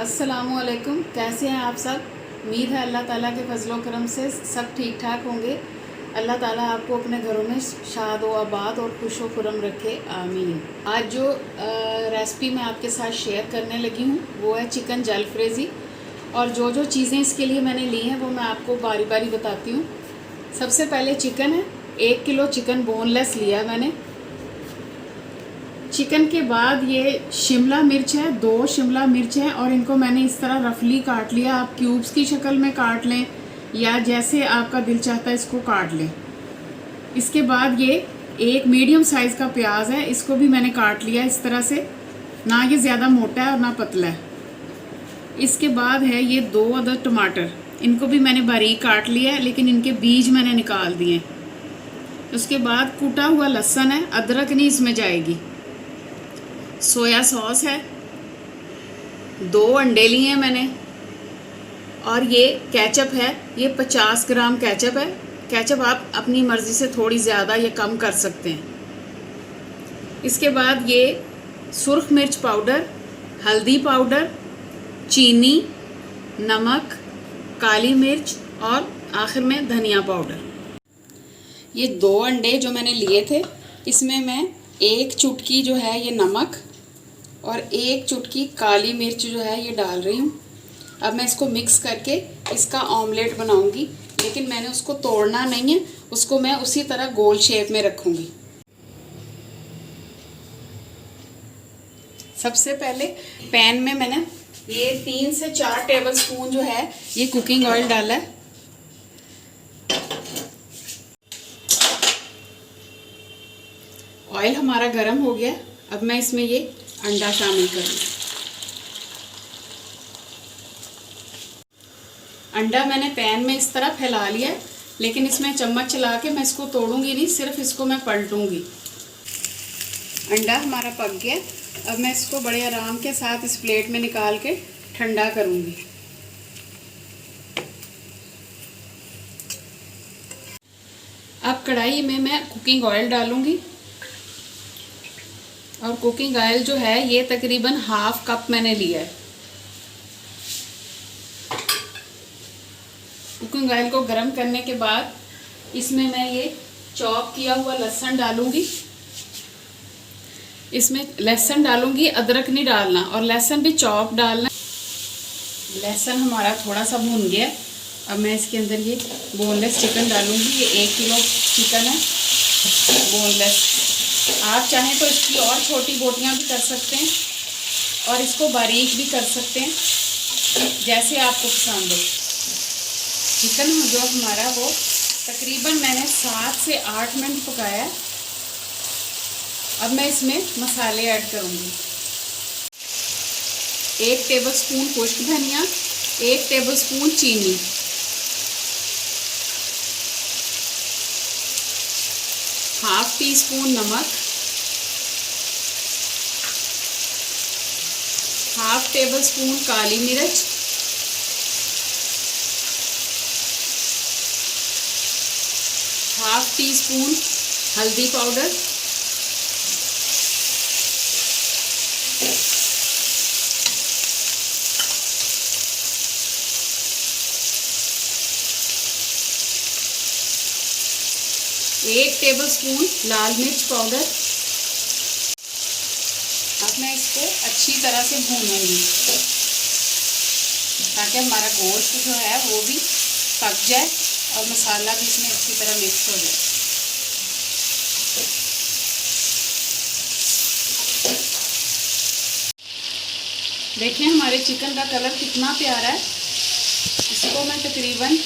अस्सलामु अलैकुम। कैसे हैं आप सब? उम्मीद है अल्लाह ताला के फजलो करम से सब ठीक ठाक होंगे। अल्लाह ताला आपको अपने घरों में शाद व आबाद और खुश व खुरम रखे, आमीन। आज जो रेसिपी मैं आपके साथ शेयर करने लगी हूँ वो है चिकन जलफ्रेज़ी, और जो जो चीज़ें इसके लिए मैंने ली हैं वो मैं आपको बारी बारी बताती हूँ। सबसे पहले चिकन है, 1 किलो चिकन बोनलेस लिया मैंने। चिकन के बाद ये शिमला मिर्च है, 2 शिमला मिर्च हैं, और इनको मैंने इस तरह रफली काट लिया। आप क्यूब्स की शक्ल में काट लें या जैसे आपका दिल चाहता है इसको काट लें। इसके बाद ये एक मीडियम साइज़ का प्याज है, इसको भी मैंने काट लिया इस तरह से, ना ये ज़्यादा मोटा है और ना पतला है। इसके बाद है ये 2 अदद टमाटर, इनको भी मैंने बारीक काट लिया है लेकिन इनके बीज मैंने निकाल दिए। उसके बाद कूटा हुआ लहसुन है, अदरक नहीं इसमें जाएगी। सोया सॉस है, 2 अंडे लिए हैं मैंने, और ये केचप है, ये 50 ग्राम केचप है। केचप आप अपनी मर्ज़ी से थोड़ी ज़्यादा या कम कर सकते हैं। इसके बाद ये सुर्ख मिर्च पाउडर, हल्दी पाउडर, चीनी, नमक, काली मिर्च और आखिर में धनिया पाउडर। ये 2 अंडे जो मैंने लिए थे इसमें मैं 1 चुटकी जो है ये नमक और 1 चुटकी काली मिर्च जो है ये डाल रही हूँ। अब मैं इसको मिक्स करके इसका ऑमलेट बनाऊंगी, लेकिन मैंने उसको तोड़ना नहीं है, उसको मैं उसी तरह गोल शेप में रखूंगी। सबसे पहले पैन में मैंने ये 3 से 4 टेबलस्पून जो है ये कुकिंग ऑयल डाला है। ऑयल हमारा गर्म हो गया, अब मैं इसमें ये अंडा शामिल करूँगी। अंडा मैंने पैन में इस तरह फैला लिया है, लेकिन इसमें चम्मच चला के मैं इसको तोड़ूंगी नहीं, सिर्फ इसको मैं पलटूंगी। अंडा हमारा पक गया, अब मैं इसको बड़े आराम के साथ इस प्लेट में निकाल के ठंडा करूंगी। अब कढ़ाई में मैं कुकिंग ऑयल डालूंगी, और कुकिंग ऑयल जो है ये तकरीबन ½ कप मैंने लिया है। कुकिंग ऑयल को गर्म करने के बाद इसमें मैं ये चॉप किया हुआ लहसुन डालूंगी। इसमें लहसुन डालूंगी, अदरक नहीं डालना, और लहसुन भी चॉप डालना। लहसुन हमारा थोड़ा सा भून गया, अब मैं इसके अंदर ये बोनलेस चिकन डालूंगी। ये 1 किलो चिकन है बोनलेस। आप चाहें तो इसकी और छोटी बोटियां भी कर सकते हैं और इसको बारीक भी कर सकते हैं, जैसे आपको पसंद हो। चिकन जो हमारा वो तकरीबन मैंने 7 से 8 मिनट पकाया है। अब मैं इसमें मसाले ऐड करूँगी। 1 टेबलस्पून खुश्क धनिया, 1 टेबलस्पून चीनी, ½ टीस्पून नमक, ½ टेबलस्पून काली मिर्च, ½ टीस्पून हल्दी पाउडर, एक टेबलस्पून लाल मिर्च पाउडर। अब मैं इसको अच्छी तरह से भूनूंगी ताकि हमारा गोश्त जो है वो भी पक जाए और मसाला भी इसमें अच्छी तरह मिक्स हो जाए। देखें हमारे चिकन का कलर कितना प्यारा है। इसको मैं तकरीबन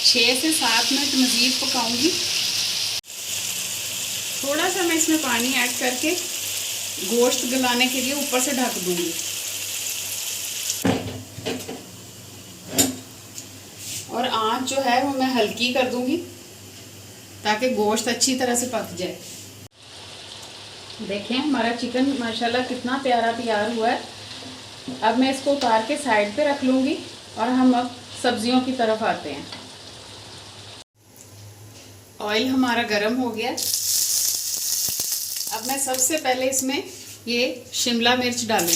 6 से 7 मिनट मज़ीद पकाऊंगी। थोड़ा सा मैं इसमें पानी ऐड करके गोश्त गलाने के लिए ऊपर से ढक दूंगी, और आंच जो है वो मैं हल्की कर दूंगी ताकि गोश्त अच्छी तरह से पक जाए। देखें हमारा चिकन माशाल्लाह कितना प्यारा तैयार हुआ है। अब मैं इसको उतार के साइड पे रख लूँगी और हम अब सब्जियों की तरफ आते हैं। ऑयल हमारा गर्म हो गया। अब मैं सबसे पहले इसमें ये शिमला मिर्च डालूंगी।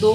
2